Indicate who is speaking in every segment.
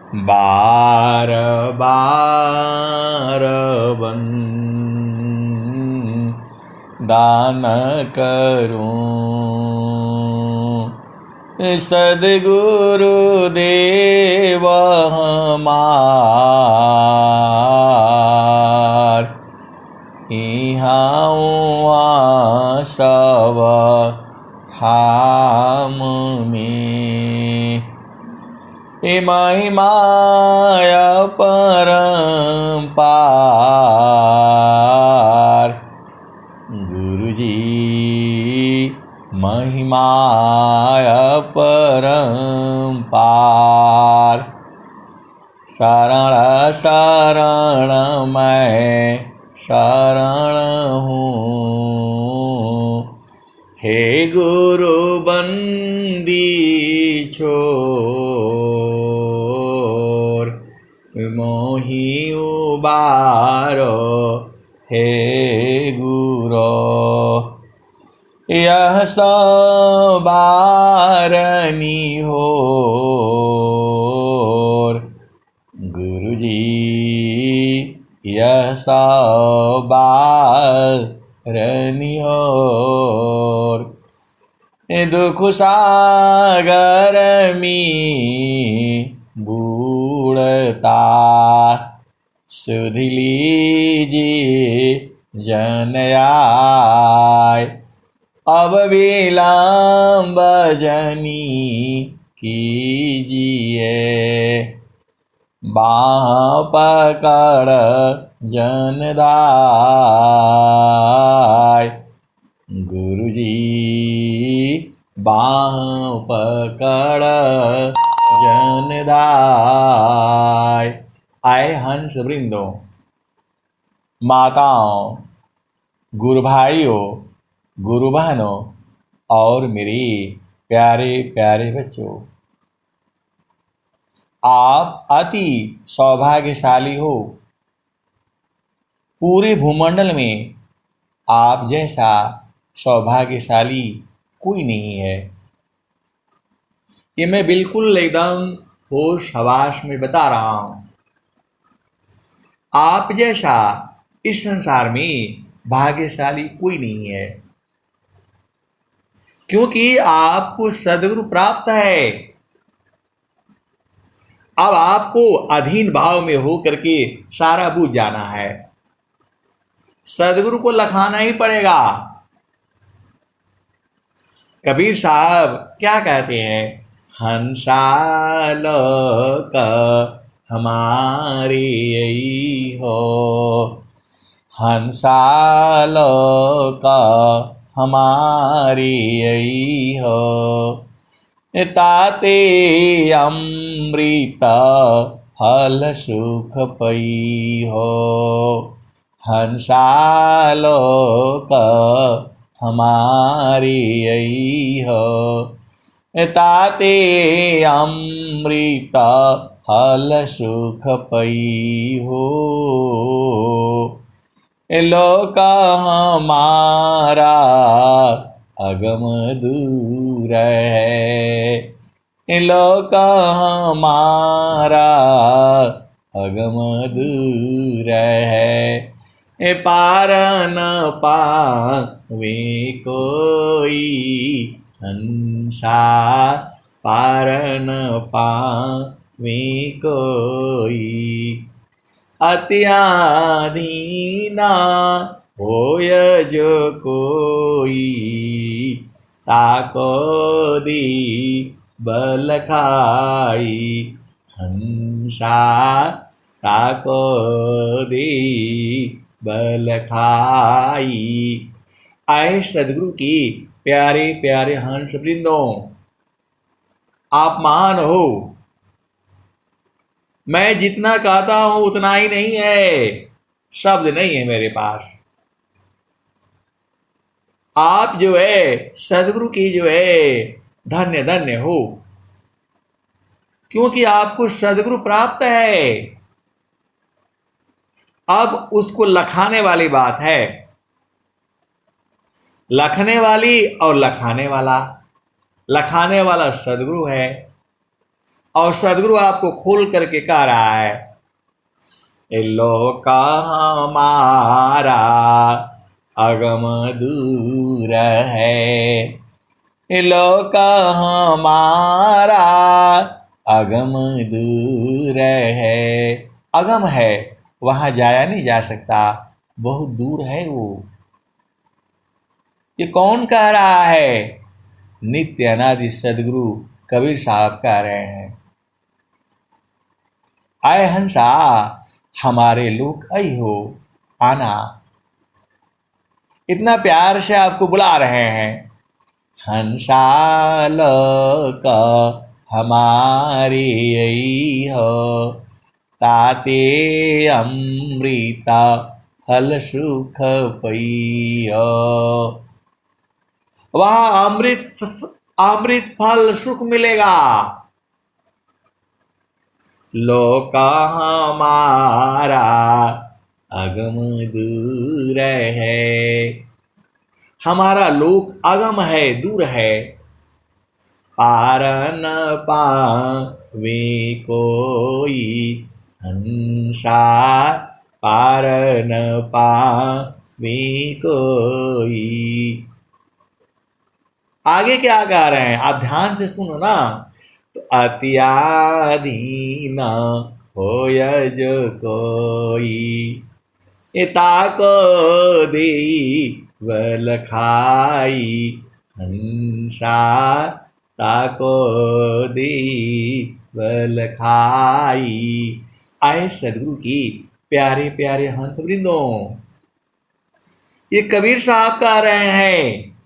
Speaker 1: बार बार दान करूं सद्गुरु देव हमार इहाँ सब हम में महिमाय परम्पार गुरुजी महिमाय परम्पार शरण शरण मैं शरण हूँ हे गुरु बंदी छोर मोहि उबारो हे गुरो यह सबारनी होर गुरुजी यह सबारनी होर दुख सागर में बूढ़ता सुध लीजिए जन आय अब विलम्ब जनी कीजिए बाँह पकड़ जन दाय गुरुजी बाँह पकड़ जन दाय। आए हंस वृंदों, माताओं, गुरु भाइयों, गुरु बहनों और मेरे प्यारे प्यारे बच्चों, आप अति सौभाग्यशाली हो। पूरे भूमंडल में आप जैसा सौभाग्यशाली कोई नहीं है। ये मैं बिल्कुल एकदम होश हवास में बता रहा हूं। आप जैसा इस संसार में भाग्यशाली कोई नहीं है, क्योंकि आपको सद्गुरु प्राप्त है। अब आपको अधीन भाव में हो करके सारा बूझ जाना है। सद्गुरु को लखाना ही पड़ेगा। कबीर साहब क्या कहते हैं? हंसालोक हमारे यही हो, हंसालोक हमारे यही हो, ताते अमृत फल सुख पई हो, हंसालोक हमारी यही हो, ताते अमृत फल सुख पई हो। लोक हमारा अगम दूर है, लोक हमारा अगम दूर है, पार न पावे कोई हंसा, पार न पावे कोई, अत्याधीना होय जो कोई, ताको दी बल खाई हंसा, ताको दी बल खाई। आए सदगुरु की प्यारे प्यारे हंस वृंदों, आप महान हो। मैं जितना कहता हूं उतना ही नहीं है, शब्द नहीं है मेरे पास। आप जो है सदगुरु की जो है धन्य धन्य हो, क्योंकि आपको सदगुरु प्राप्त है। अब उसको लखाने वाली बात है, लखने वाली और लखाने वाला। लखाने वाला सदगुरु है और सदगुरु आपको खोल करके कह रहा है, ए लोक हमारा अगम दूर है, ए लोक हमारा अगम दूर है। अगम है, वहाँ जाया नहीं जा सकता, बहुत दूर है वो। ये कौन कह रहा है? नित्य अनादि सदगुरु कबीर साहब कह रहे हैं। आए हंसा हमारे लोक आई हो, आना। इतना प्यार से आपको बुला रहे हैं। हंसा लोक हमारे आई हो, ताते अमृता फल सुख पइयो। वहां अमृत फल सुख मिलेगा। लोक हमारा अगम दूर है, हमारा लोक अगम है, दूर है। पार न पावे कोई हंसा, पार न पावे कोई। आगे क्या कह रहे हैं आप ध्यान से सुनो ना। तो अत्याधीन होय जो कोई, इता को दे वल खाई हंसा, ताको दे वल खाई। आए सदगुरु की प्यारे प्यारे हंस वृंदों, ये कबीर साहब कह रहे हैं।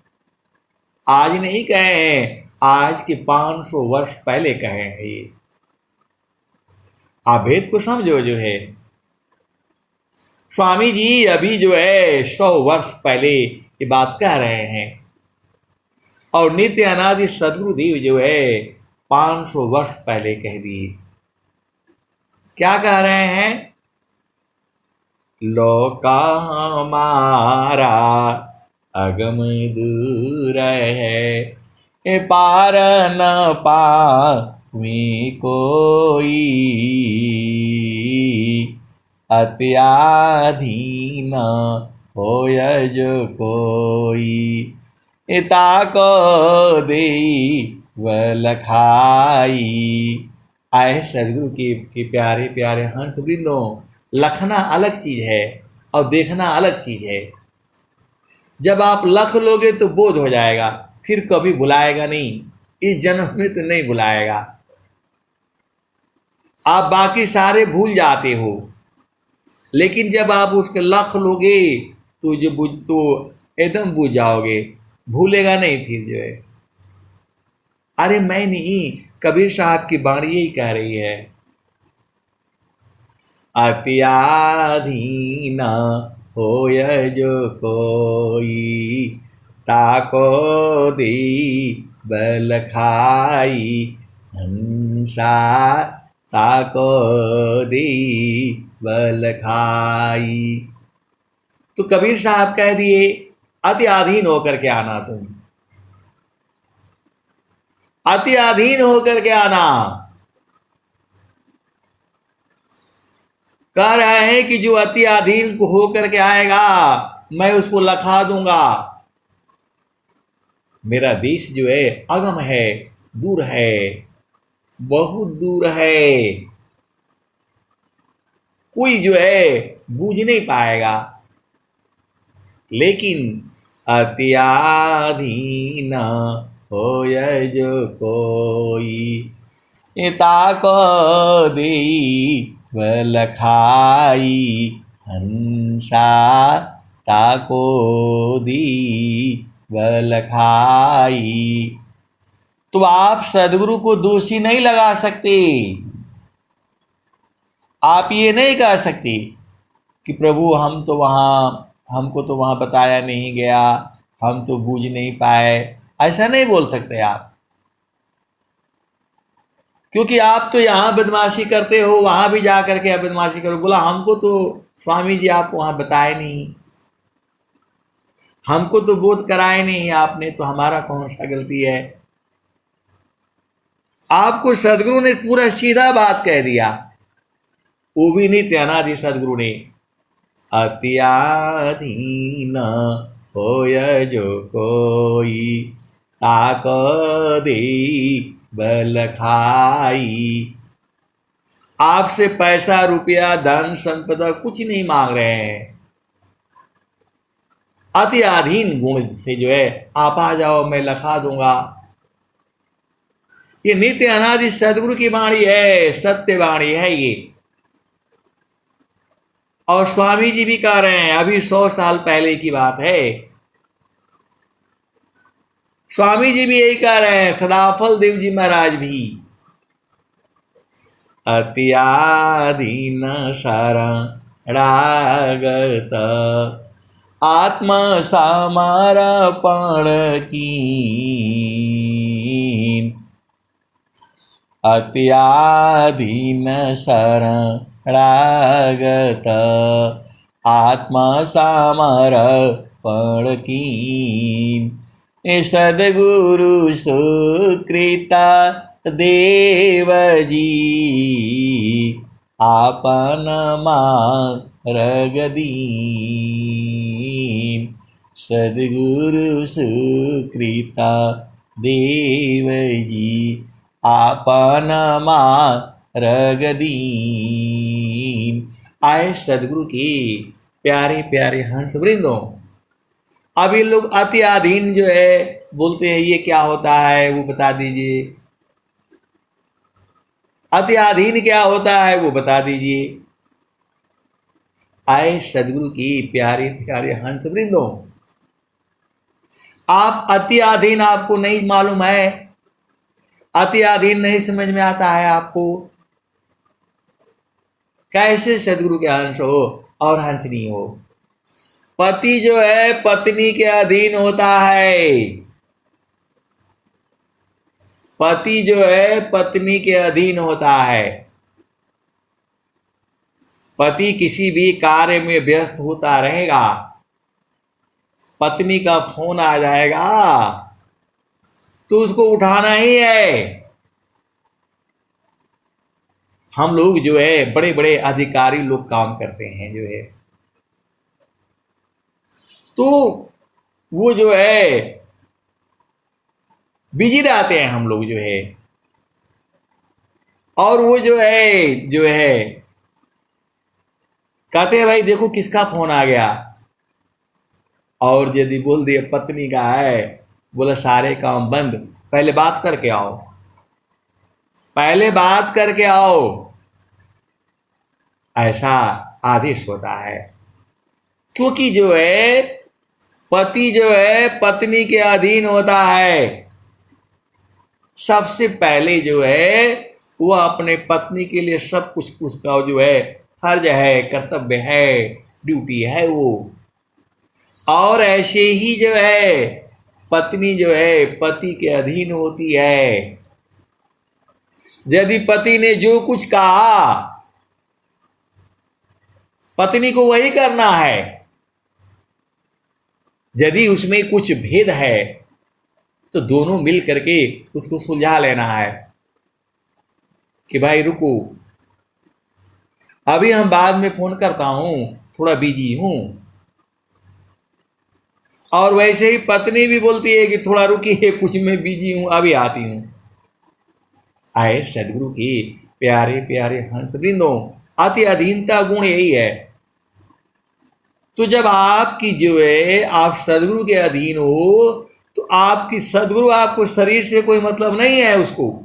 Speaker 1: आज नहीं कहे हैं, आज के 500 वर्ष पहले कहे हैं ये। आप भेद को समझो जो है। स्वामी जी अभी जो है 100 वर्ष पहले ये बात कह रहे हैं, और नित्य अनादि सदगुरुदेव जो है 500 वर्ष पहले कह दिए। क्या कह रहे हैं? लोक हमारा अगम दूर है, ए पार न पावे कोई, अत्याधीन होय जो कोई, इता को दे वल खाई। आए सदगुरु के प्यारे प्यारे हंस वृंदों, लखना अलग चीज है और देखना अलग चीज है। जब आप लख लोगे तो बोध हो जाएगा, फिर कभी भुलाएगा नहीं, इस जन्म में तो नहीं भुलाएगा। आप बाकी सारे भूल जाते हो, लेकिन जब आप उसके लख लोगे तो एकदम बुझ जाओगे, भूलेगा नहीं फिर जो है। अरे मैं नहीं, कबीर साहब की बाणी यही कह रही है। अत्याधीन होय जो कोई, ताको दे बल खाई हंसा, ताको दे बल खाई। तो कबीर साहब कह दिए, अति अधीन होकर के आना, तुम अति अधीन होकर के आना। कह रहे हैं कि जो अति अधीन को होकर के आएगा मैं उसको लखा दूंगा। मेरा देश जो है अगम है, दूर है, बहुत दूर है, कोई जो है बूझ नहीं पाएगा। लेकिन अत्याधीन होय जो कोई, इता को दे वल खाई हंसा, ताको दी वल खाई। तो आप सदगुरु को दोषी नहीं लगा सकते। आप ये नहीं कह सकते कि प्रभु हमको तो वहाँ बताया नहीं गया, हम तो बूझ नहीं पाए। ऐसा नहीं बोल सकते आप, क्योंकि आप तो यहाँ बदमाशी करते हो, वहाँ भी जा करके बदमाशी करो। बोला हमको तो स्वामी जी आप वहाँ बताए नहीं, हमको तो बोध कराए नहीं आपने, तो हमारा कौन सा गलती है। आपको सदगुरु ने पूरा सीधा बात कह दिया, वो भी नित्य अनादि सदगुरु ने। अत्याधीन होय जो कोई, ताक दे बल खाई। आपसे पैसा रुपया धन संपदा कुछ नहीं मांग रहे हैं। अति अधीन गुण से जो है आप आ जाओ, मैं लखा दूंगा। ये नित्य अनादि सदगुरु की वाणी है, सत्य वाणी है ये। और स्वामी जी भी कह रहे हैं, अभी 100 साल पहले की बात है। स्वामी जी भी यही कह रहे हैं, सदाफल देव जी महाराज भी। अत्याधीन शरणागत आत्म समर्पण कीन। अत्याधीन शरणागत आत्म समर्पण कीन। सदगुरु सुकृता देव जी, आपन मार्ग दीन। सदगुरु सुकृता देव जी, आपन मार्ग दीन। आए सदगुरु के प्यारे प्यारे हंस वृंदों, अभी लोग अति अधीन जो है बोलते हैं, ये क्या होता है वो बता दीजिए। अति अधीन क्या होता है वो बता दीजिए। आए सदगुरु की प्यारे प्यारे हंस वृंदों, आप अति अधीन आपको नहीं मालूम है, अति अधीन नहीं समझ में आता है आपको। कैसे सदगुरु के हंस हो और हंसनी हो। पति जो है पत्नी के अधीन होता है, पति जो है पत्नी के अधीन होता है। पति किसी भी कार्य में व्यस्त होता रहेगा, पत्नी का फोन आ जाएगा तो उसको उठाना ही है। हम लोग जो है बड़े बड़े अधिकारी लोग काम करते हैं जो है, तो वो जो है बिजी रहते हैं हम लोग जो है। और वो जो है कहते हैं भाई देखो किसका फोन आ गया, और यदि बोल दिए पत्नी का है, बोला सारे काम बंद, पहले बात करके आओ, पहले बात करके आओ। ऐसा आदेश होता है, क्योंकि जो है पति जो है पत्नी के अधीन होता है। सबसे पहले जो है वो अपने पत्नी के लिए सब कुछ उसका जो है फर्ज है, कर्तव्य है, ड्यूटी है वो। और ऐसे ही जो है पत्नी जो है पति के अधीन होती है। यदि पति ने जो कुछ कहा पत्नी को वही करना है। यदि उसमें कुछ भेद है तो दोनों मिल करके उसको सुलझा लेना है कि भाई रुको, अभी हम बाद में फोन करता हूं, थोड़ा बिजी हूं। और वैसे ही पत्नी भी बोलती है कि थोड़ा रुकिए, कुछ मैं बिजी हूं, अभी आती हूं। आए सदगुरु के प्यारे प्यारे हंस वृंदों, अति अधीनता गुण यही है। तो जब आपकी जो है आप सदगुरु के अधीन हो तो आपकी सदगुरु आपको शरीर से कोई मतलब नहीं है। उसको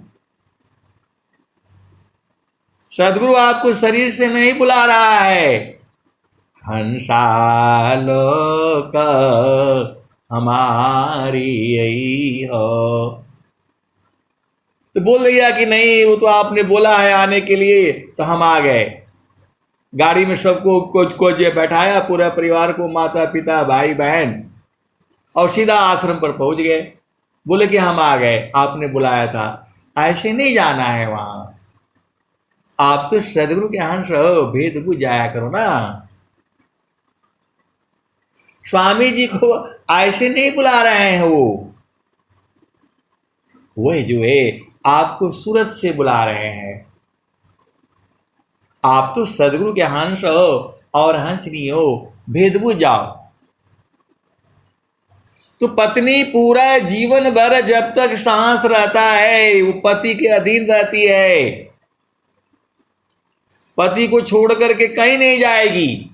Speaker 1: सदगुरु आपको शरीर से नहीं बुला रहा है। हंसालोक हमारी यही हो, तो बोल दिया कि नहीं वो तो आपने बोला है आने के लिए तो हम आ गए। गाड़ी में सबको को बैठाया, पूरा परिवार को, माता पिता भाई बहन, और सीधा आश्रम पर पहुंच गए। बोले कि हम आ गए, आपने बुलाया था। ऐसे नहीं जाना है वहां। आप तो सदगुरु के हंस हो, भेद बुझ जाया करो ना। स्वामी जी को ऐसे नहीं बुला रहे हैं वो जो है आपको सूरत से बुला रहे हैं। आप तो सदगुरु के हंस हो और हंसनी हो, भेद बुझ जाओ। तो पत्नी पूरा जीवन भर जब तक सांस रहता है वो पति के अधीन रहती है, पति को छोड़ करके कहीं नहीं जाएगी।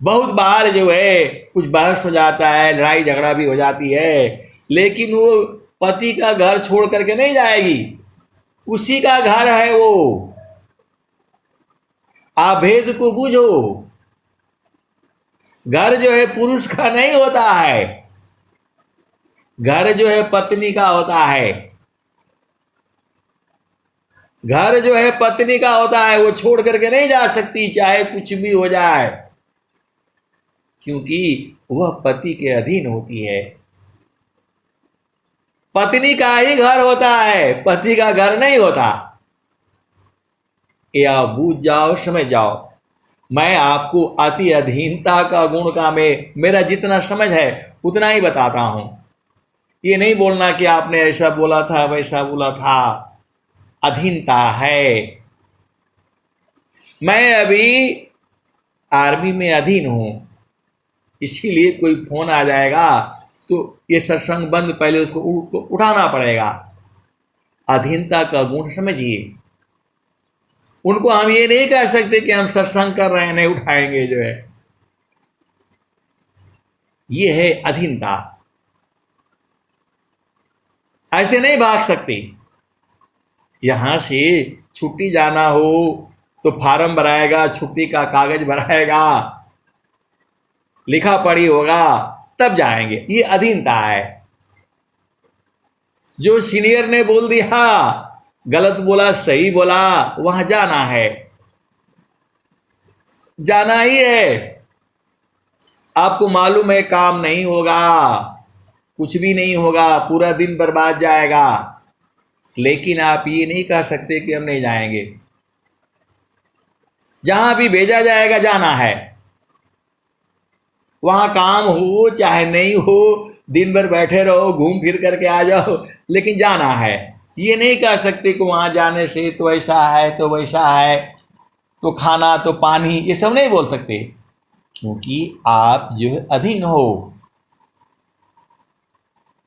Speaker 1: बहुत बार जो है कुछ बहस हो जाता है, लड़ाई झगड़ा भी हो जाती है, लेकिन वो पति का घर छोड़ करके नहीं जाएगी, उसी का घर है वो। आप भेद को बूझो। घर जो है पुरुष का नहीं होता है, घर जो है पत्नी का होता है। घर जो है पत्नी का होता है, वो छोड़ करके नहीं जा सकती चाहे कुछ भी हो जाए, क्योंकि वह पति के अधीन होती है। पत्नी का ही घर होता है, पति का घर नहीं होता। ये आप बूझ जाओ, समझ जाओ। मैं आपको अति अधीनता का गुण का मेरा जितना समझ है उतना ही बताता हूं। ये नहीं बोलना कि आपने ऐसा बोला था वैसा बोला था। अधीनता है। मैं अभी आर्मी में अधीन हूं, इसीलिए कोई फोन आ जाएगा तो ये सत्संग बंद, पहले उसको उठाना पड़ेगा। अधीनता का गुण समझिए। उनको हम ये नहीं कह सकते कि हम सत्संग कर रहे हैं नहीं उठाएंगे, जो है ये है अधीनता। ऐसे नहीं भाग सकते। यहां से छुट्टी जाना हो तो फार्म भराएगा, छुट्टी का कागज भराएगा, लिखा पढ़ी होगा, तब जाएंगे। ये अधीनता है। जो सीनियर ने बोल दिया, गलत बोला सही बोला, वहां जाना है, जाना ही है। आपको मालूम है काम नहीं होगा, कुछ भी नहीं होगा, पूरा दिन बर्बाद जाएगा, लेकिन आप ये नहीं कह सकते कि हम नहीं जाएंगे। जहां भी भेजा जाएगा जाना है। वहां काम हो चाहे नहीं हो, दिन भर बैठे रहो, घूम फिर करके आ जाओ, लेकिन जाना है। ये नहीं कह सकते कि वहां जाने से तो ऐसा है तो वैसा है, तो खाना तो पानी, ये सब नहीं बोल सकते, क्योंकि आप जो है अधीन हो।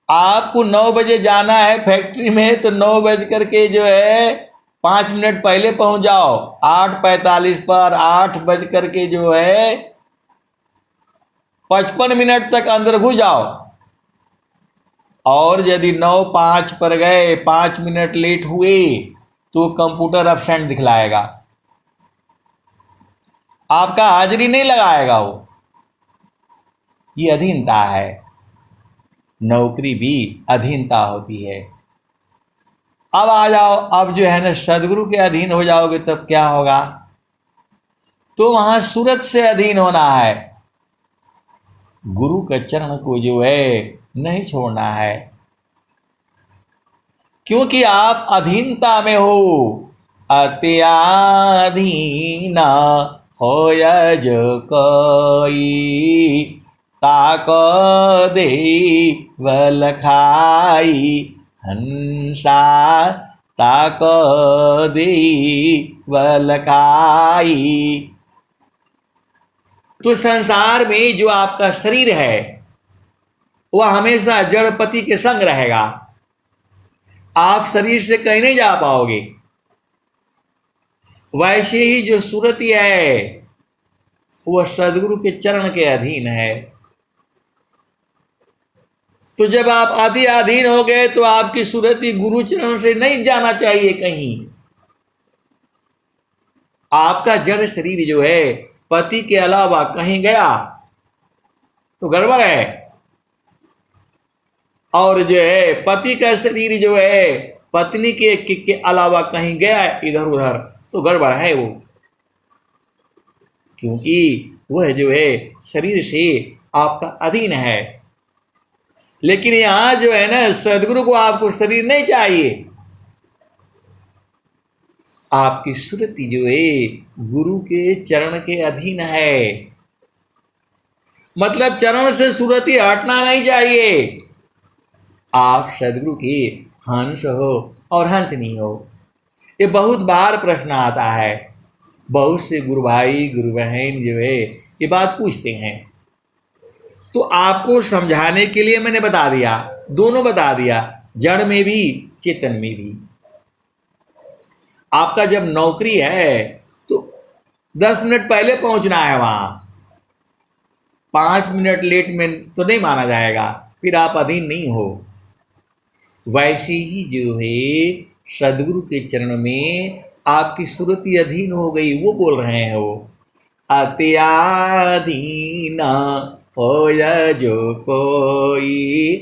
Speaker 1: आपको 9 बजे जाना है फैक्ट्री में, तो 9 बज करके जो है 5 मिनट पहले पहुंच जाओ। 8:45 पर 8 बज करके जो है 55 मिनट तक अंदर घुस जाओ। और यदि 9:05 पर गए, 5 मिनट लेट हुए, तो कंप्यूटर एब्सेंट दिखलाएगा, आपका हाजिरी नहीं लगाएगा वो। ये अधीनता है। नौकरी भी अधीनता होती है। अब आ जाओ, अब जो है ना सदगुरु के अधीन हो जाओगे तब क्या होगा? तो वहां सूरत से अधीन होना है। गुरु के चरण को जो है नहीं छोड़ना है, क्योंकि आप अधीनता में हो। अत्याधीन होय जो कोई, ताक दे वल खाई, हंसा ताक दे वल खाई। तो संसार में जो आपका शरीर है वह हमेशा जड़पति के संग रहेगा। आप शरीर से कहीं नहीं जा पाओगे। वैसे ही जो सुरति है वह सदगुरु के चरण के अधीन है। तो जब आप अधीन हो गए तो आपकी सुरति गुरु चरण से नहीं जाना चाहिए कहीं। आपका जड़ शरीर जो है पति के अलावा कहीं गया तो गड़बड़ है, और जो है पति का शरीर जो है पत्नी के अलावा कहीं गया इधर उधर तो गड़बड़ है वो, क्योंकि वह जो है शरीर से आपका अधीन है। लेकिन यहां जो है ना सदगुरु को आपको शरीर नहीं चाहिए। आपकी सुरति जो है गुरु के चरण के अधीन है। मतलब चरण से सुरति हटना नहीं चाहिए। आप सदगुरु के हंस हो और हंसनी हो? ये बहुत बार प्रश्न आता है, बहुत से गुरु भाई गुरु बहन जो है ये बात पूछते हैं। तो आपको समझाने के लिए मैंने बता दिया, दोनों बता दिया, जड़ में भी चेतन में भी। आपका जब नौकरी है तो 10 मिनट पहले पहुंचना है वहां, 5 मिनट लेट में तो नहीं माना जाएगा, फिर आप अधीन नहीं हो। वैसे ही जो है सदगुरु के चरण में आपकी सुरति अधीन हो गई, वो बोल रहे हैं वो, अत्याधीन होय जो कोई,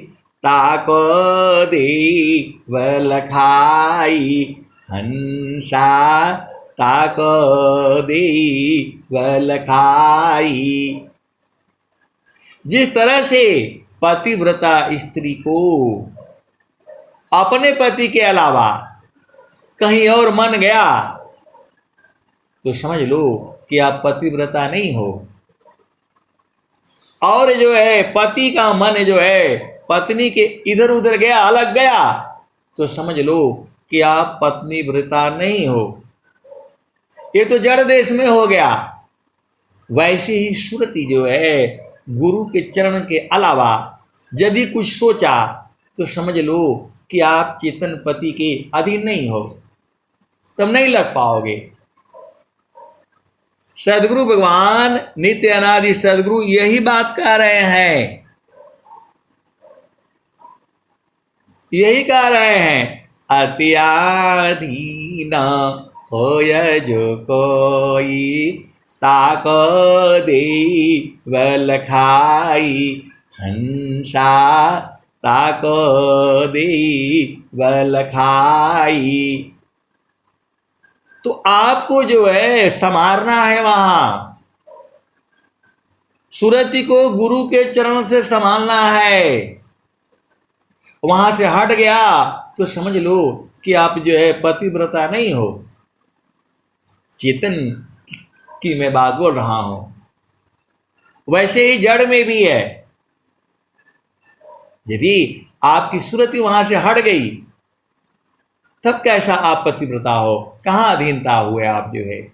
Speaker 1: ताको देव लखाई, हंसा ताको देव लखाई। जिस तरह से पतिव्रता स्त्री को अपने पति के अलावा कहीं और मन गया तो समझ लो कि आप पतिव्रता नहीं हो। और जो है पति का मन जो है पत्नी के इधर उधर गया, अलग गया, तो समझ लो कि आप पत्नी व्रता नहीं हो। ये तो जड़ देश में हो गया। वैसे ही सुरति जो है गुरु के चरण के अलावा यदि कुछ सोचा तो समझ लो कि आप चेतन पति के अधीन नहीं हो, तब नहीं लग पाओगे। सदगुरु भगवान नित्य अनादि सदगुरु यही बात कह रहे हैं, यही कह रहे हैं, अत्याधीन होय जो कोई, ताको देव लखाई, हंसा ताको देव लखाई। तो आपको जो है संवारना है वहां, सुरति को गुरु के चरण से संभालना है। वहां से हट गया तो समझ लो कि आप जो है पतिव्रता नहीं हो। चेतन की मैं बात बोल रहा हूं। वैसे ही जड़ में भी है, यदि आपकी सुरति वहां से हट गई तब कैसा आप पतिव्रता हो, कहां अधीनता हुए आप जो है।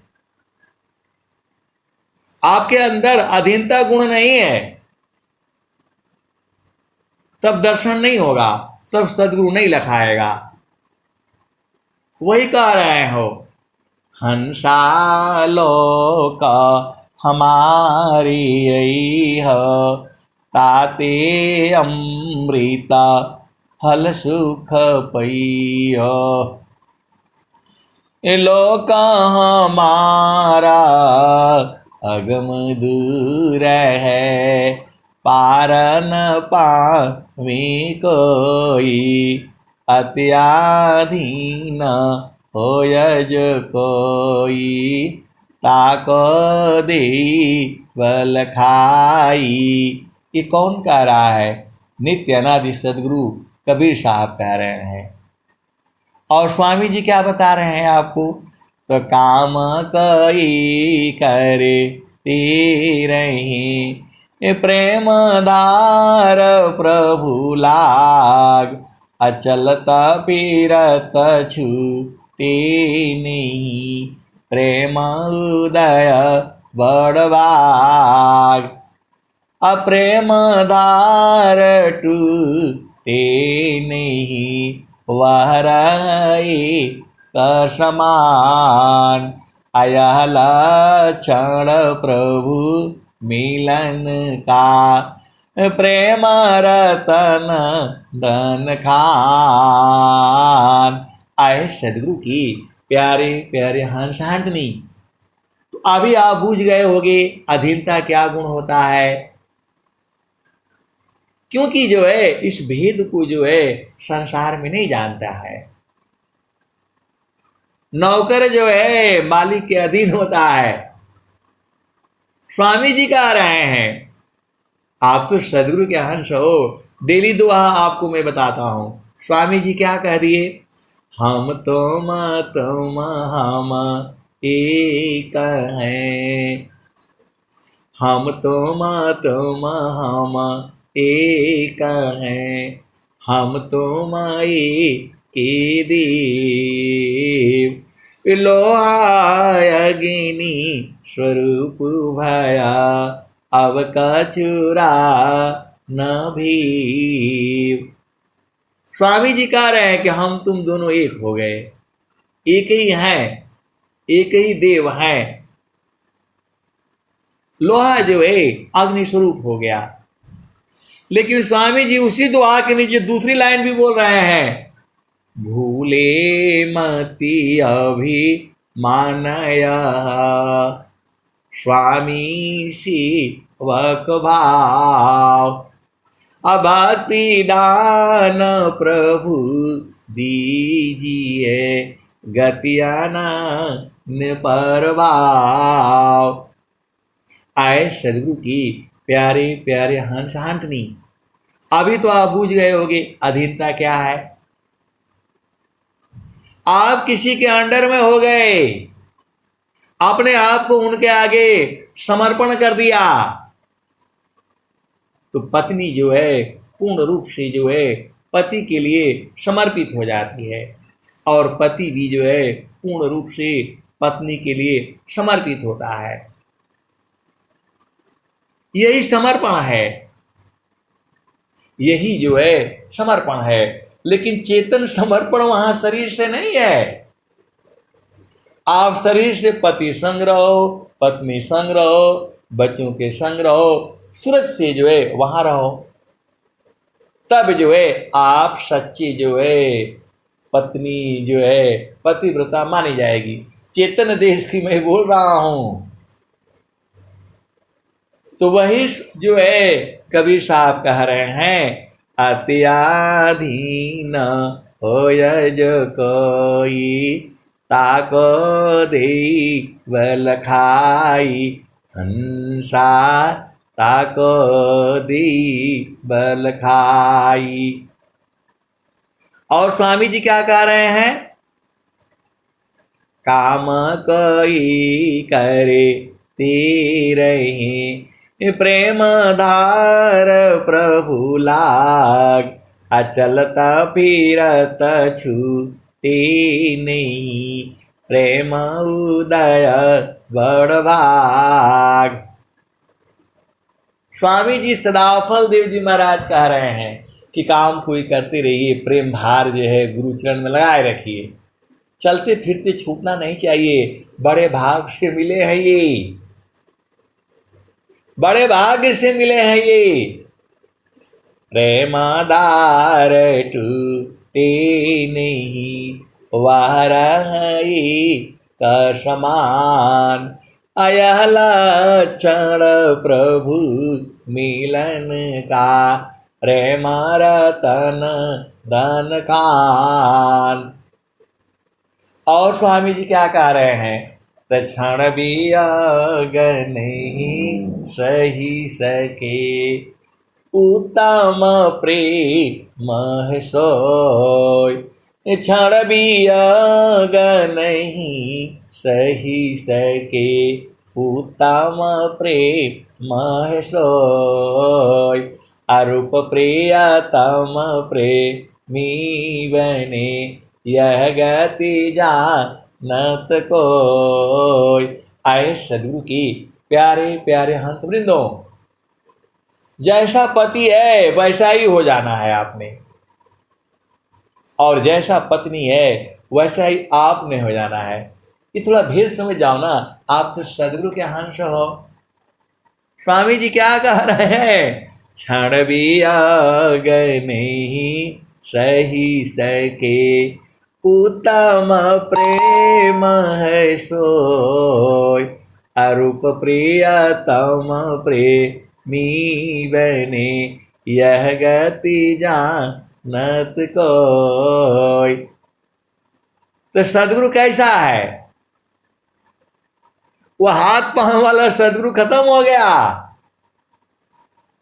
Speaker 1: आपके अंदर अधीनता गुण नहीं है, तब दर्शन नहीं होगा, तब सदगुरु नहीं लखाएगा। वही कह रहे हो, हंसा लोक हमारी हो, ताते अमृता हल सुख पैयो। लोक हमारा अगम दूर है, पार न पावे कोई, अत्याधीन होय जो कोई, ताको देव लखाई। ये कौन कह रहा है? नित्य अनादि सदगुरु कबीर साहब कह रहे हैं। और स्वामी जी क्या बता रहे हैं आपको? तो काम कई करे रही, प्रेम धार प्रभु लाग, अचलता पीरत छूटे नहीं, प्रेम उदय बड़वाग, अप्रेम धार टूटे नहीं, वह रहे समान, अयह लक्षण प्रभु मिलन का, प्रेम रतन धन खान। आए सदगुरु की प्यारे प्यारे हंस हंसनी। तो अभी आप बूझ गए होगे अधीनता क्या गुण होता है, क्योंकि जो है इस भेद को जो है संसार में नहीं जानता है। नौकर जो है मालिक के अधीन होता है। स्वामी जी कह रहे हैं, आप तो सदगुरु के हंस हो। डेली दुआ आपको मैं बताता हूं। स्वामी जी क्या कह दिए? हम तुम हम एक हैं, हम तुम हम एक हैं, हम तुम्हारे के देव। लोहा अग्नि स्वरूप भया, अब कचुरा न भीव। स्वामी जी कह रहे हैं कि हम तुम दोनों एक हो गए, एक ही हैं, एक ही देव हैं। लोहा जो है अग्नि स्वरूप हो गया। लेकिन स्वामी जी उसी दुआ के नीचे दूसरी लाइन भी बोल रहे हैं, भूले मति अभी मानया, स्वामी शिवक भाव। अभक्ति दान प्रभु दीजिए, गतियाना परभाव। आए सदगुरु की प्यारे प्यारे हंस हंसनी, अभी तो आप बूझ गए होंगे अधीनता क्या है। आप किसी के अंडर में हो गए, अपने आप को उनके आगे समर्पण कर दिया, तो पत्नी जो है पूर्ण रूप से जो है पति के लिए समर्पित हो जाती है, और पति भी जो है पूर्ण रूप से पत्नी के लिए समर्पित होता है। यही समर्पण है, यही जो है समर्पण है। लेकिन चेतन समर्पण वहां शरीर से नहीं है। आप शरीर से पति संग रहो, पत्नी संग रहो, बच्चों के संग रहो, सूरज से जो है वहां रहो, तब जो है आप सच्ची जो है पत्नी जो है पतिव्रता मानी जाएगी। चेतन देश की मैं बोल रहा हूं। तो वही जो है कबीर साहब कह रहे हैं, अत्याधीन होय जो कोई, ताको दे बल खाई, हंसा ताको दी बल खाई। और स्वामी जी क्या कह रहे हैं, काम कोई करे तेरही, प्रेम धार प्रभु लाग, अचलता फिरत छूटे नहीं, प्रेम उदय बड़ भाग। स्वामी जी सदाफल देव जी महाराज कह रहे हैं कि काम कोई करते रहिए, प्रेम भार जो है गुरु चरण में लगाए रखिए, चलते फिरते छूटना नहीं चाहिए। बड़े भाग से मिले हैं ये, बड़े भाग्य से मिले हैं ये। प्रेमदार टूटे नहीं, वारही का समान, अयह लक्षण प्रभु मिलन का, प्रेम रतन धन खान। और स्वामी जी क्या कह रहे हैं, क्षण भी आग नहीं सही सके, उत्तम प्रेम सोय, क्षण भी आग नहीं सही सके, उत्तम प्रेम सोय, अरूप प्रियतम प्रेमी बने, यह गति जानत कोय। आए सदगुरु की प्यारे प्यारे हंस वृंदों, जैसा पति है वैसा ही हो जाना है आपने, और जैसा पत्नी है वैसा ही आपने हो जाना है। ये थोड़ा भेद समझ जाओ ना, आप तो सदगुरु के हंस हो। स्वामी जी क्या कह रहे हैं, क्षण भी आग नहीं सही सके, उत्तम प्रेम है सोय, अरूप प्रियतम प्रेमी बने, यह गति जानत कोय। तो सदगुरु कैसा है, वो हाथ पांव वाला सदगुरु खत्म हो गया,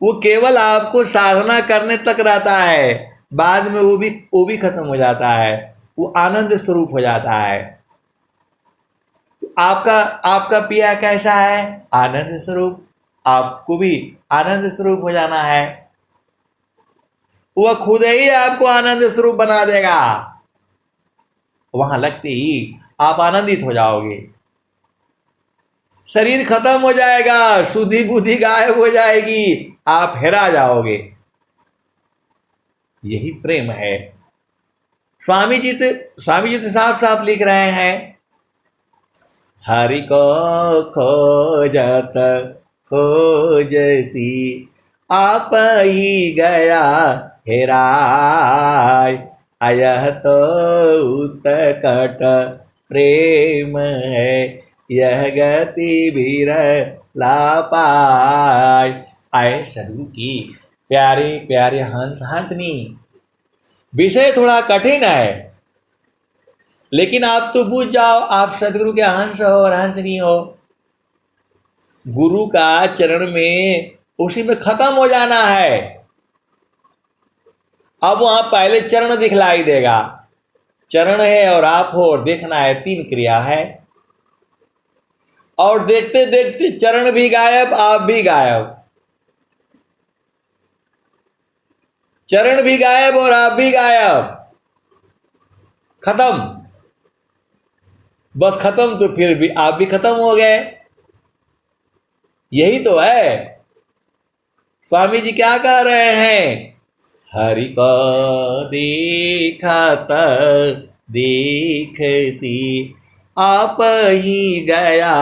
Speaker 1: वो केवल आपको साधना करने तक रहता है, बाद में वो भी खत्म हो जाता है, वो आनंद स्वरूप हो जाता है। तो आपका पिया कैसा है, आनंद स्वरूप, आपको भी आनंद स्वरूप हो जाना है। वह खुद ही आपको आनंद स्वरूप बना देगा। वहां लगते ही आप आनंदित हो जाओगे, शरीर खत्म हो जाएगा, शुद्धि बुद्धि गायब हो जाएगी, आप हेरा जाओगे। यही प्रेम है। स्वामी जी तो साफ साफ लिख रहे हैं, हरि को खोजत खोजती आप ही गया हेराय, अयह तो उत्कट प्रेम है, यह गति बिरला पाय। आए सदगुरु की प्यारे प्यारे हंस हंसनी, विषय थोड़ा कठिन है, लेकिन आप तो बुझ जाओ, आप सदगुरु के हंस हो और हंसनी हो। गुरु का चरण में उसी में खत्म हो जाना है। अब वहां पहले चरण दिखलाई देगा, चरण है और आप हो और देखना है, 3 क्रिया है। और देखते देखते चरण भी गायब, आप भी गायब, चरण भी गायब और आप भी गायब, खत्म। बस खत्म तो फिर भी आप भी खत्म हो गए। यही तो है। स्वामी जी क्या कह रहे हैं, हरि को देखत देखती आप ही गया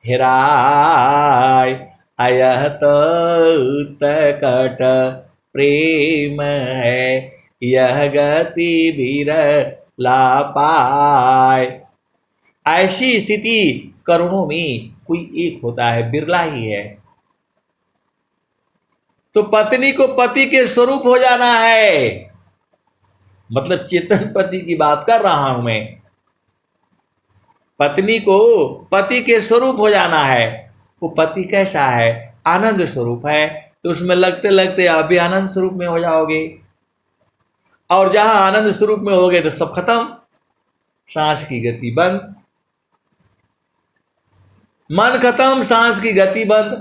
Speaker 1: हेराय, अयह तो उत्कट प्रेम है, यह गति बिरला पाय। ऐसी स्थिति करोड़ों में कोई एक होता है, बिरला ही है। तो पत्नी को पति के स्वरूप हो जाना है, मतलब चेतन पति की बात कर रहा हूं मैं। पत्नी को पति के स्वरूप हो जाना है। वो पति कैसा है, आनंद स्वरूप है, तो उसमें लगते लगते आप भी आनंद स्वरूप में हो जाओगे। और जहां आनंद स्वरूप में हो गए तो सब खत्म, सांस की गति बंद, मन खत्म, सांस की गति बंद।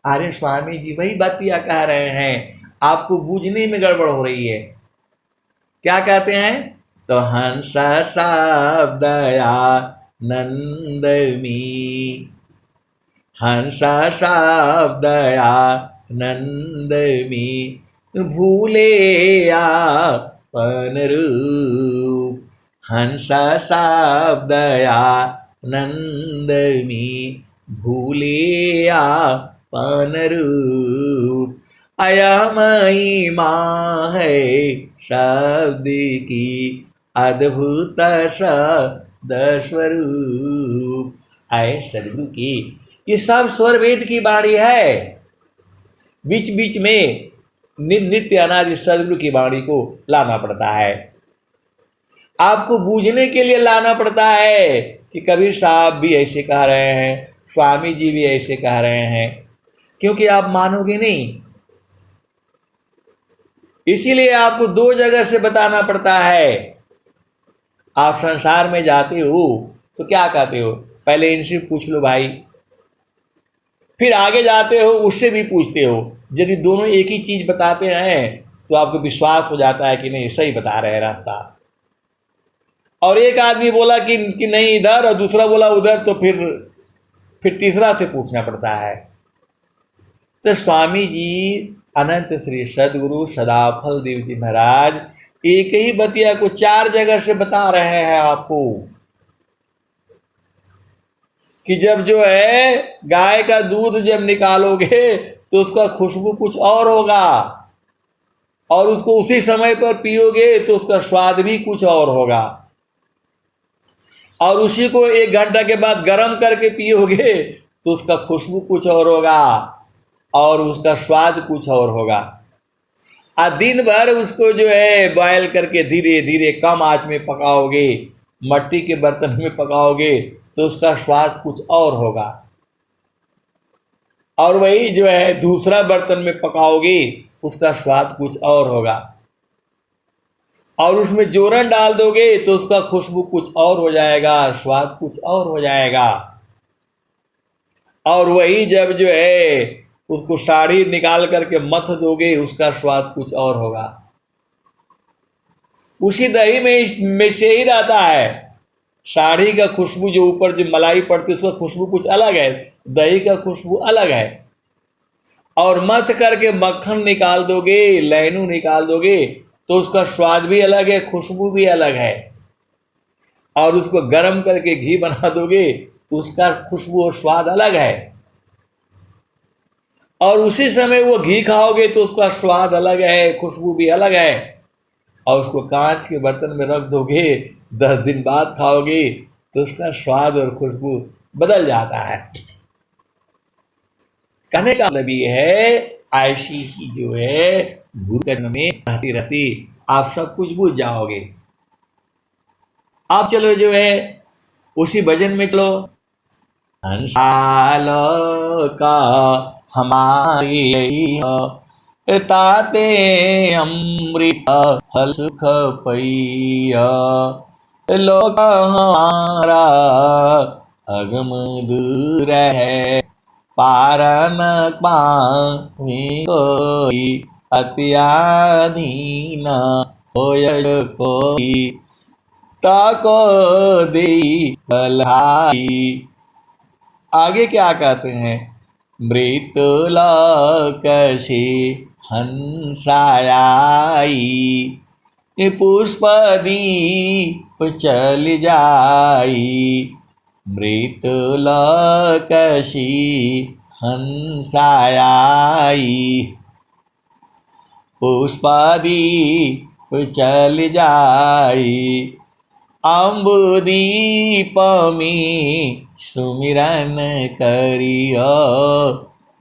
Speaker 1: अरे स्वामी जी वही बातियां कह रहे हैं, आपको बूझने में गड़बड़ हो रही है। क्या कहते हैं, तो हंस शब्दया नंदमी, हंस शब्दया नंदमी, भूले आपन रूप, हंस शब्दया नंदमी, भूले आपन रूप, अया महिमा है शब्द की अद्भुत शब्द स्वरूप। आए सदगुरु की ये सब स्वर वेद की वाणी है। बीच बीच में नित्य अनादि सदगुरु की वाणी को लाना पड़ता है, आपको बूझने के लिए लाना पड़ता है कि कबीर साहब भी ऐसे कह रहे हैं, स्वामी जी भी ऐसे कह रहे हैं, क्योंकि आप मानोगे नहीं। इसीलिए आपको 2 जगह से बताना पड़ता है। आप संसार में जाते हो तो क्या कहते हो, पहले इनसे पूछ लो भाई, फिर आगे जाते हो उससे भी पूछते हो। यदि दोनों एक ही चीज बताते हैं तो आपको विश्वास हो जाता है कि नहीं सही बता रहे हैं रास्ता। और एक आदमी बोला कि नहीं इधर, और दूसरा बोला उधर, तो फिर तीसरा से पूछना पड़ता है। तो स्वामी जी अनंत श्री सदगुरु सदाफल देव जी महाराज एक ही बतिया को 4 जगह से बता रहे हैं आपको, कि जब जो है गाय का दूध जब निकालोगे तो उसका खुशबू कुछ और होगा, और उसको उसी समय पर पियोगे तो उसका स्वाद भी कुछ और होगा, और उसी को 1 घंटा के बाद गर्म करके पियोगे तो उसका खुशबू कुछ और होगा और उसका स्वाद कुछ और होगा। दिन भर उसको जो है बॉयल करके धीरे धीरे कम आंच में पकाओगे, मट्टी के बर्तन में पकाओगे तो उसका स्वाद कुछ और होगा, और वही जो है दूसरा बर्तन में पकाओगे उसका स्वाद कुछ और होगा, और उसमें जोरन डाल दोगे तो उसका खुशबू कुछ और हो जाएगा, स्वाद कुछ और हो जाएगा। और वही जब जो है उसको साड़ी निकाल करके मथ दोगे, उसका स्वाद कुछ और होगा। उसी दही में से ही रहता है। साड़ी का खुशबू जो ऊपर जो मलाई पड़ती है उसका खुशबू कुछ अलग है, दही का खुशबू अलग है। और मथ करके मक्खन निकाल दोगे, लैनू निकाल दोगे तो उसका स्वाद भी अलग है, खुशबू भी अलग है। और उसको गर्म करके घी बना दोगे तो उसका खुशबू और स्वाद अलग है। और उसी समय वो घी खाओगे तो उसका स्वाद अलग है, खुशबू भी अलग है। और उसको कांच के बर्तन में रख दोगे, 10 दिन बाद खाओगे तो उसका स्वाद और खुशबू बदल जाता है। कहने का मतलब ये है, ऐसी ही जो है गुरु चरण में रहती रहती आप सब कुछ भूल जाओगे। आप चलो जो है उसी भजन में चलो। हंसाल का हमारी ताते अमृत फल सुख पैया, लोक हमारा अगम दूर है, पार न पावे कोई, अत्याधीन होय कोई, ताको देई बलहाई। आगे क्या कहते हैं, मृत्युलोक से हंसाई, पुष्पदीप चल जाई, मृत्युलोक से हंसाई, पुष्पदीप चल जाई, अम्बुदीप में सुमिरन करियो,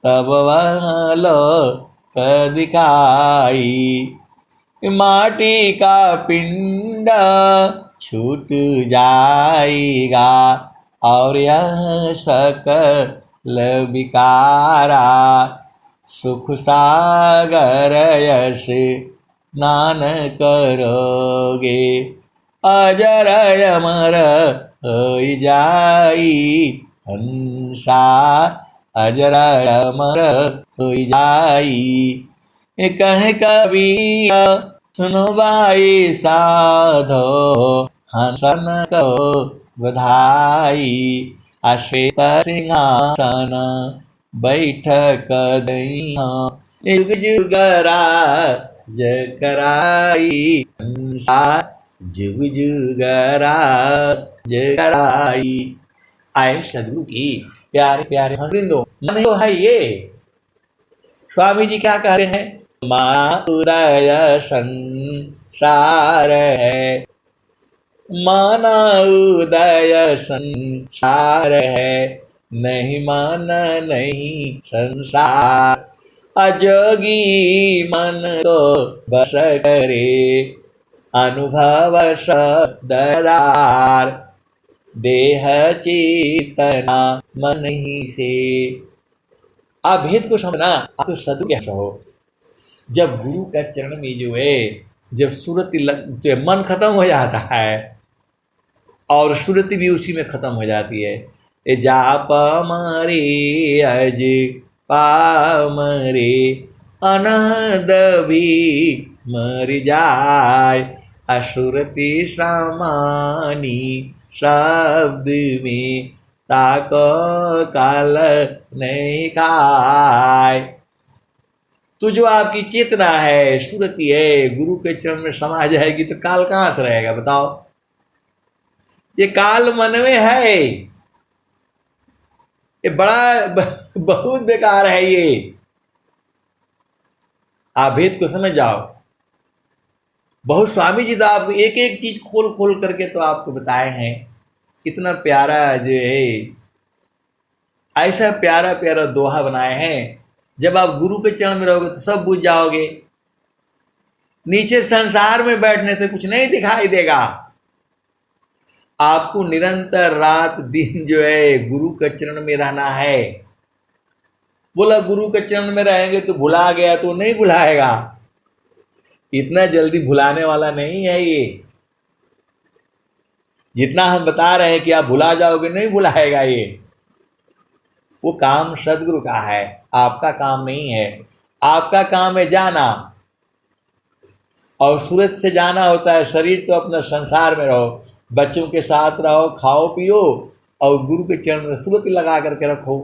Speaker 1: तब वह लोक दिखाई, माटी का पिंड छूट जाएगा, और यह सकल विकारा, सुख सागर यश स्नान करोगे, अजर अमर हो जाई हंसा, अजर अमर हो जाई। कह कबीर सुनो भाई साधो, हंसन को बधाई, अश्वेत सिंहासन बैठक दइहा, युग युग राज कराई, हंसा जुग जुग राज कराई। आए सदगुरु की प्यारे प्यारे वृंदो, मन तो है ये। स्वामी जी क्या कहते हैं, माना उदय संसार है, माना उदय संसार है, नहीं माना नहीं संसार, अजोगी मन तो बस करे, अनुभव शब्ददार, देह चेतना मन ही से। आप भेद को समझना, आप तो सदगुरु क्या हो। जब गुरु का चरण में जो है, जब सुरति जो मन खत्म हो जाता है और सुरति भी उसी में खत्म हो जाती है। ए जाप मरे अज पामरे, अनहद भी मर जाय, असुरति समानी शब्द में, ताको काल नहीं खाए। तो जो आपकी चेतना है, सुरति है, गुरु के चरण में समा जाएगी तो काल कहाँ से रहेगा बताओ। ये काल मन में है, ये बड़ा बहुत बेकार है ये। आप भेद को समझ जाओ। बहुत स्वामी जी तो आप एक एक चीज खोल खोल करके तो आपको बताए हैं। कितना प्यारा जो है, ऐसा प्यारा प्यारा दोहा बनाए हैं। जब आप गुरु के चरण में रहोगे तो सब बुझ जाओगे। नीचे संसार में बैठने से कुछ नहीं दिखाई देगा। आपको निरंतर रात दिन जो है गुरु के चरण में रहना है। बोला गुरु के चरण में रहेंगे तो भुला गया तो नहीं भुलाएगा, इतना जल्दी भुलाने वाला नहीं है ये। जितना हम बता रहे हैं कि आप भुला जाओगे, नहीं भुलाएगा ये। वो काम सदगुरु का है, आपका काम नहीं है। आपका काम है जाना, और सूरत से जाना होता है। शरीर तो अपना संसार में रहो, बच्चों के साथ रहो, खाओ पियो, और गुरु के चरण में सूरत लगा करके रखो।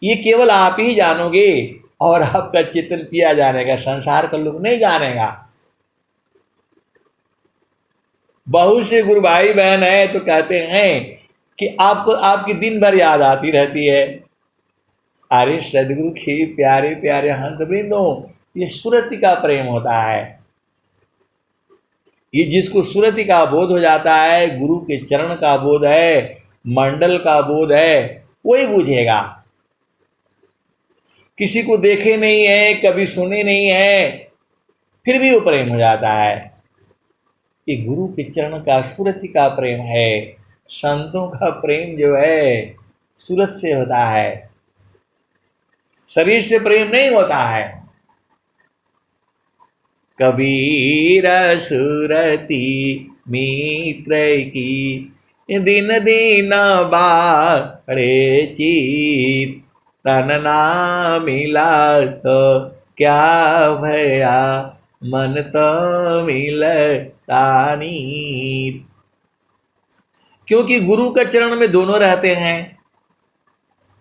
Speaker 1: ये केवल आप ही जानोगे, और आपका चिंतन किया जानेगा, संसार का लोग नहीं जानेगा। बहुत से गुरु भाई बहन है तो कहते हैं कि आपको आपकी दिन भर याद आती रहती है। अरे सदगुरु के प्यारे प्यारे हंस वृंदो, ये सुरति का प्रेम होता है। ये जिसको सुरति का बोध हो जाता है, गुरु के चरण का बोध है, मंडल का बोध है, वही बूझेगा। किसी को देखे नहीं है, कभी सुने नहीं है, फिर भी वो प्रेम हो जाता है। ये गुरु के चरण का सुरति का प्रेम है। संतों का प्रेम जो है सूरत से होता है, शरीर से प्रेम नहीं होता है। कबीर सुरति मित्र की दिन दिन बाड़े चीत, तन ना मिला तो क्या भया, मन तो मिलता नीत। क्योंकि गुरु के चरण में दोनों रहते हैं।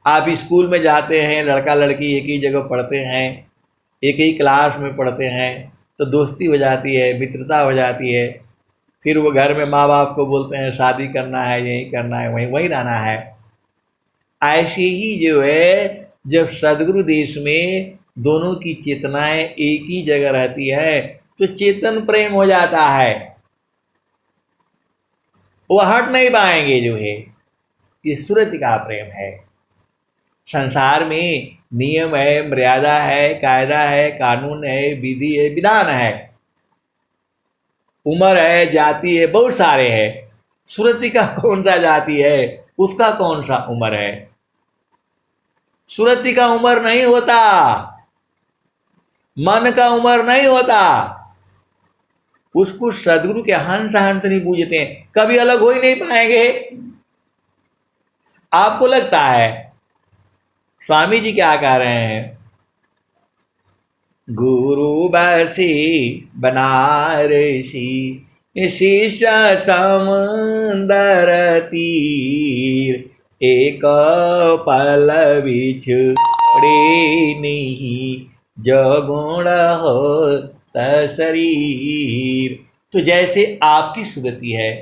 Speaker 1: आप स्कूल में जाते हैं, लड़का लड़की एक ही जगह पढ़ते हैं, एक ही क्लास में पढ़ते हैं, तो दोस्ती हो जाती है, मित्रता हो जाती है। फिर वो घर में माँ बाप को बोलते हैं शादी करना है, यही करना है, वहीं वहीं रहना है। ऐसे ही जो है, जब सदगुरु देश में दोनों की चेतनाएं एक ही जगह रहती है तो चेतन प्रेम हो जाता है, वो हट नहीं पाएंगे। जो है ये सुरति का प्रेम है। संसार में नियम है, मर्यादा है, कायदा है, कानून है, विधि है, विधान है, उम्र है, जाति है, बहुत सारे है। सुरति का कौन सा जाति है, उसका कौन सा उम्र है? सुरति का उम्र नहीं होता, मन का उम्र नहीं होता। उसको सदगुरु के हंस हंस नहीं बूझते हैं, कभी अलग हो ही नहीं पाएंगे। आपको लगता है स्वामी जी क्या कह रहे हैं? गुरु बसी बनारसी, शीशा समुंदर तीर, एक पल बिछड़े नहीं, जो गुण हो शरीर। तो जैसे आपकी सुरति है,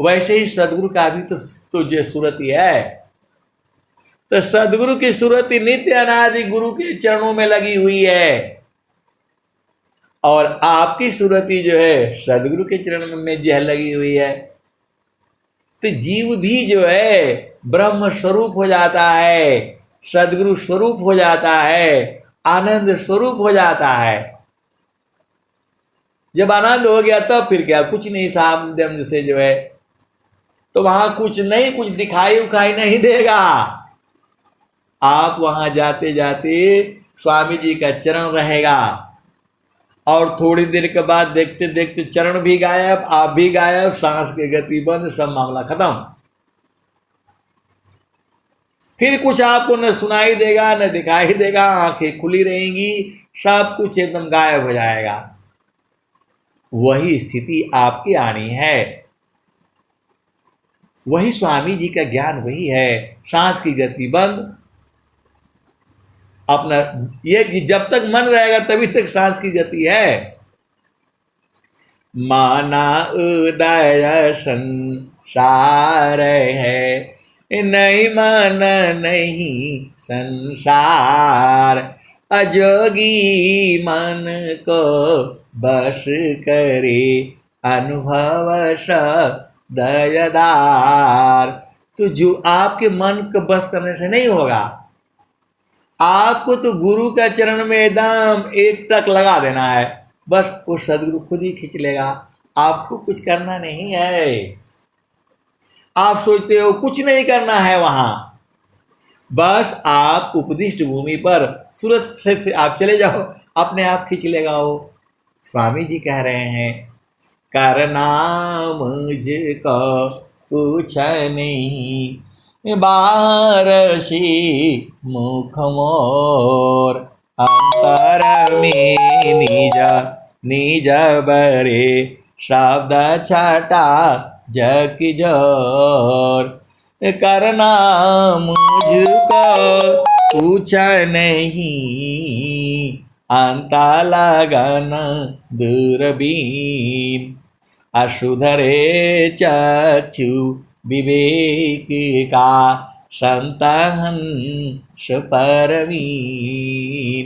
Speaker 1: वैसे ही सदगुरु का भी तो जो सुरति है। तो सदगुरु की सुरति नित्य अनादि गुरु के चरणों में लगी हुई है, और आपकी सुरति जो है सदगुरु के चरण में जो है लगी हुई है। तो जीव भी जो है ब्रह्म स्वरूप हो जाता है, सदगुरु स्वरूप हो जाता है, आनंद स्वरूप हो जाता है। जब आनंद हो गया तब फिर क्या, कुछ नहीं, सामने से जो है तो वहां कुछ नहीं, कुछ दिखाई उखाई नहीं देगा। आप वहां जाते जाते स्वामी जी का चरण रहेगा, और थोड़ी देर के बाद देखते देखते चरण भी गायब, आप भी गायब, सांस की गति बंद, सब मामला खत्म। फिर कुछ आपको न सुनाई देगा न दिखाई देगा, आंखें खुली रहेंगी, सब कुछ एकदम गायब हो जाएगा। वही स्थिति आपकी आनी है। वही स्वामी जी का ज्ञान वही है, सांस की गति बंद। अपना ये जब तक मन रहेगा तभी तक सांस की गति है। माना उदय संसार है, नहीं मन नहीं संसार, अजोगी मन को बस करे, अनुभव दयदार। तो जो आपके मन को बस करने से नहीं होगा, आपको तो गुरु का चरण में एकदम एक टक लगा देना है, बस वो सदगुरु खुद ही खींच लेगा। आपको कुछ करना नहीं है। आप सोचते हो कुछ नहीं करना है वहां, बस आप उपदिष्ट भूमि पर सूरत से आप चले जाओ, अपने आप खींच लेगा वो। स्वामी जी कह रहे हैं, करना मुझको कुछ नहीं, बारसी मुख मोर अंतर में निज बरे शब्द छटा जग जोर करना मुझको पूछ नहीं अंता लगन दूरबीन अशुधरे चक्षु विवेक का संतहन परवीन।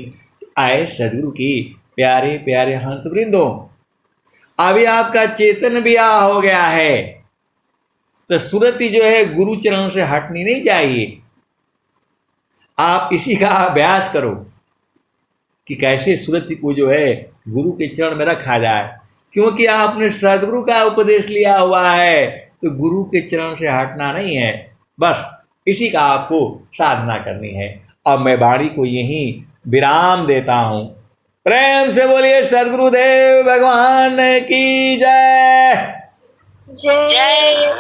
Speaker 1: आए सदगुरु की प्यारे प्यारे हंस वृंदों, अभी आपका चेतन ब्याह हो गया है तो सुरति जो है गुरु चरण से हटनी नहीं चाहिए। आप इसी का अभ्यास करो कि कैसे सुरति को जो है गुरु के चरण में रखा जाए, क्योंकि आपने सदगुरु का उपदेश लिया हुआ है तो गुरु के चरण से हटना नहीं है, बस इसी का आपको साधना करनी है। अब मैं वाणी को यहीं विराम देता हूं। प्रेम से बोलिए सदगुरुदेव भगवान की जय
Speaker 2: जय।